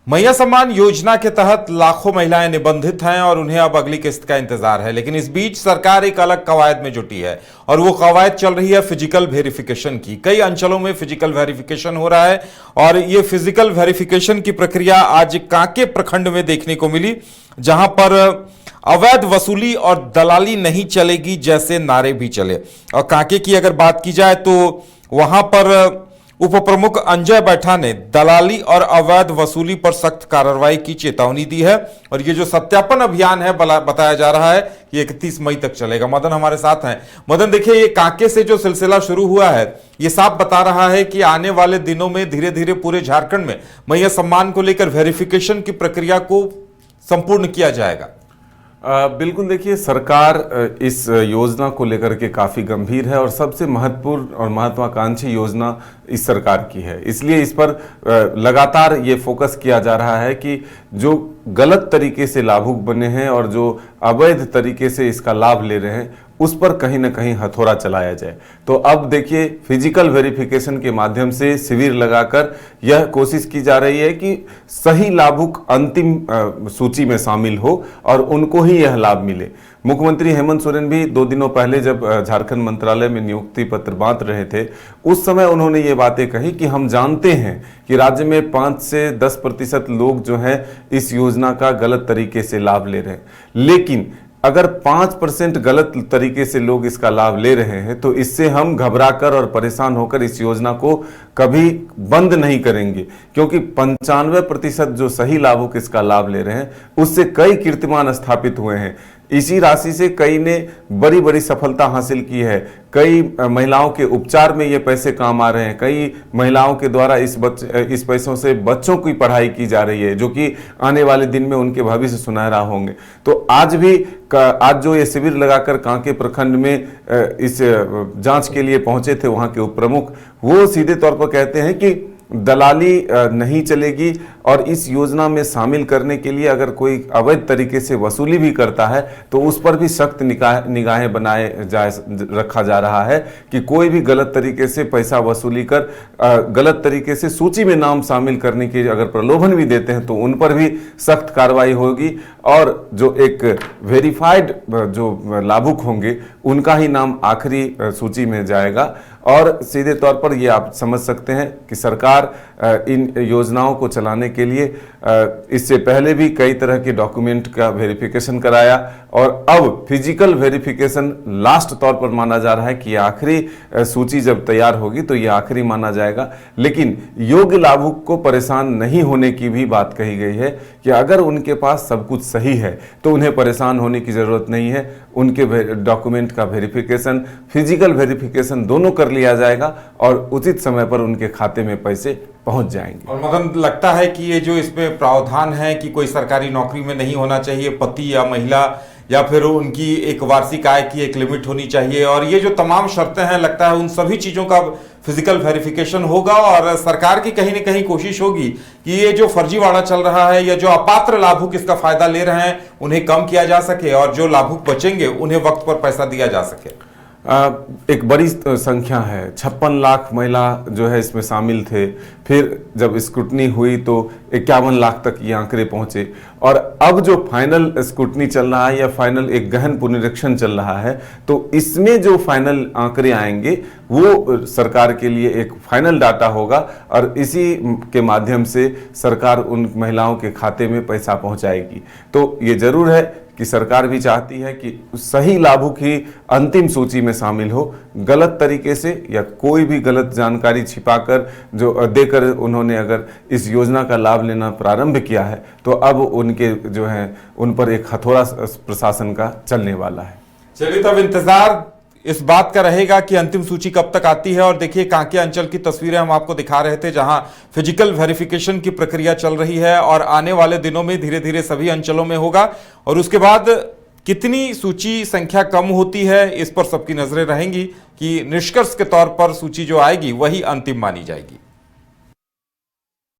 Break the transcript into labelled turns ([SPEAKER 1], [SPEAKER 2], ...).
[SPEAKER 1] मैया सम्मान योजना के तहत लाखों महिलाएं निबंधित हैं और उन्हें अब अगली किस्त का इंतजार है। लेकिन इस बीच सरकार एक अलग कवायद में जुटी है और वो कवायद चल रही है फिजिकल वेरिफिकेशन की। कई अंचलों में फिजिकल वेरिफिकेशन हो रहा है और ये फिजिकल वेरिफिकेशन की प्रक्रिया आज कांके प्रखंड में देखने को मिली, जहां पर अवैध वसूली और दलाली नहीं चलेगी जैसे नारे भी चले। और कांके की अगर बात की जाए तो वहां पर उप प्रमुख अंजय बैठा ने दलाली और अवैध वसूली पर सख्त कार्रवाई की चेतावनी दी है और ये जो सत्यापन अभियान है बताया जा रहा है कि 31 मई तक चलेगा। मदन हमारे साथ हैं। मदन, देखिए, ये कांके से जो सिलसिला शुरू हुआ है ये साफ बता रहा है कि आने वाले दिनों में धीरे धीरे पूरे झारखंड में मैया सम्मान को लेकर वेरिफिकेशन की प्रक्रिया को संपूर्ण किया जाएगा।
[SPEAKER 2] बिल्कुल, देखिए, सरकार इस योजना को लेकर के काफ़ी गंभीर है और सबसे महत्वपूर्ण और महत्वाकांक्षी योजना इस सरकार की है। इसलिए इस पर लगातार ये फोकस किया जा रहा है कि जो गलत तरीके से लाभुक बने हैं और जो अवैध तरीके से इसका लाभ ले रहे हैं उस पर कहीं ना कहीं हथौड़ा चलाया जाए। तो अब देखिए, फिजिकल वेरिफिकेशन के माध्यम से शिविर लगाकर यह कोशिश की जा रही है कि सही लाभुक अंतिम सूची में शामिल हो और उनको ही यह लाभ मिले। मुख्यमंत्री हेमंत सोरेन भी 2 दिनों पहले जब झारखंड मंत्रालय में नियुक्ति पत्र बांट रहे थे उस समय उन्होंने ये बातें कही कि हम जानते हैं कि राज्य में 5 से 10% लोग जो हैं इस योजना का गलत तरीके से लाभ ले रहे हैं, लेकिन अगर 5% गलत तरीके से लोग इसका लाभ ले रहे हैं तो इससे हम घबराकर और परेशान होकर इस योजना को कभी बंद नहीं करेंगे, क्योंकि 95% जो सही लाभुक इसका लाभ ले रहे हैं उससे कई कीर्तिमान स्थापित हुए हैं। इसी राशि से कई ने बड़ी बड़ी सफलता हासिल की है। कई महिलाओं के उपचार में ये पैसे काम आ रहे हैं। कई महिलाओं के द्वारा इस पैसों से बच्चों की पढ़ाई की जा रही है, जो कि आने वाले दिन में उनके भविष्य सुनहरा होंगे। तो आज जो ये शिविर लगाकर कांके प्रखंड में इस जांच के लिए पहुंचे थे वहां के उप प्रमुख, वो सीधे तौर पर कहते हैं कि दलाली नहीं चलेगी और इस योजना में शामिल करने के लिए अगर कोई अवैध तरीके से वसूली भी करता है तो उस पर भी सख्त निगाहें रखा जा रहा है कि कोई भी गलत तरीके से पैसा वसूली कर गलत तरीके से सूची में नाम शामिल करने की अगर प्रलोभन भी देते हैं तो उन पर भी सख्त कार्रवाई होगी और जो एक वेरीफाइड जो लाभुक होंगे उनका ही नाम आखिरी सूची में जाएगा। और सीधे तौर पर ये आप समझ सकते हैं कि सरकार इन योजनाओं को चलाने के लिए इससे पहले भी कई तरह के डॉक्यूमेंट का वेरिफिकेशन कराया और अब फिजिकल वेरिफिकेशन लास्ट तौर पर माना जा रहा है कि आखिरी सूची जब तैयार होगी तो ये आखिरी माना जाएगा। लेकिन योग्य लाभुक को परेशान नहीं होने की भी बात कही गई है कि अगर उनके पास सब कुछ सही है तो उन्हें परेशान होने की जरूरत नहीं है। उनके डॉक्यूमेंट का वेरिफिकेशन, फिजिकल वेरिफिकेशन दोनों कर लिया जाएगा और उचित समय पर उनके खाते में पैसे पहुंच जाएंगे।
[SPEAKER 1] और मदन, लगता है कि ये जो इसमें प्रावधान है कि कोई सरकारी नौकरी में नहीं होना चाहिए, पति या महिला, या फिर उनकी एक वार्षिक आय की एक लिमिट होनी चाहिए, और ये जो तमाम शर्तें हैं लगता है उन सभी चीज़ों का फिजिकल वेरिफिकेशन होगा और सरकार की कहीं ना कहीं कोशिश होगी कि ये जो फर्जीवाड़ा चल रहा है या जो अपात्र लाभुक इसका फायदा ले रहे हैं उन्हें कम किया जा सके और जो लाभुक बचेंगे उन्हें वक्त पर पैसा दिया जा सके।
[SPEAKER 2] एक बड़ी संख्या है, 56 लाख महिला जो है इसमें शामिल थे। फिर जब स्क्रूटनी हुई तो 51 लाख तक ये आंकड़े पहुंचे और अब जो फाइनल स्क्रूटनी चल रहा है या फाइनल एक गहन पुनरीक्षण चल रहा है तो इसमें जो फाइनल आंकड़े आएंगे वो सरकार के लिए एक फाइनल डाटा होगा और इसी के माध्यम से सरकार उन महिलाओं के खाते में पैसा पहुंचाएगी। तो ये जरूर है कि सरकार भी चाहती है कि सही लाभुक ही अंतिम सूची में शामिल हो। गलत तरीके से या कोई भी गलत जानकारी छिपाकर जो देकर उन्होंने अगर इस योजना का लाभ लेना प्रारंभ किया है तो अब उनके जो है उन पर एक हथौड़ा प्रशासन का चलने वाला है।
[SPEAKER 1] चलिए, तब इंतजार इस बात का रहेगा कि अंतिम सूची कब तक आती है। और देखिए, कांके अंचल की तस्वीरें हम आपको दिखा रहे थे जहां फिजिकल वेरिफिकेशन की प्रक्रिया चल रही है और आने वाले दिनों में धीरे धीरे सभी अंचलों में होगा और उसके बाद कितनी सूची संख्या कम होती है इस पर सबकी नजरें रहेंगी कि निष्कर्ष के तौर पर सूची जो आएगी वही अंतिम मानी जाएगी।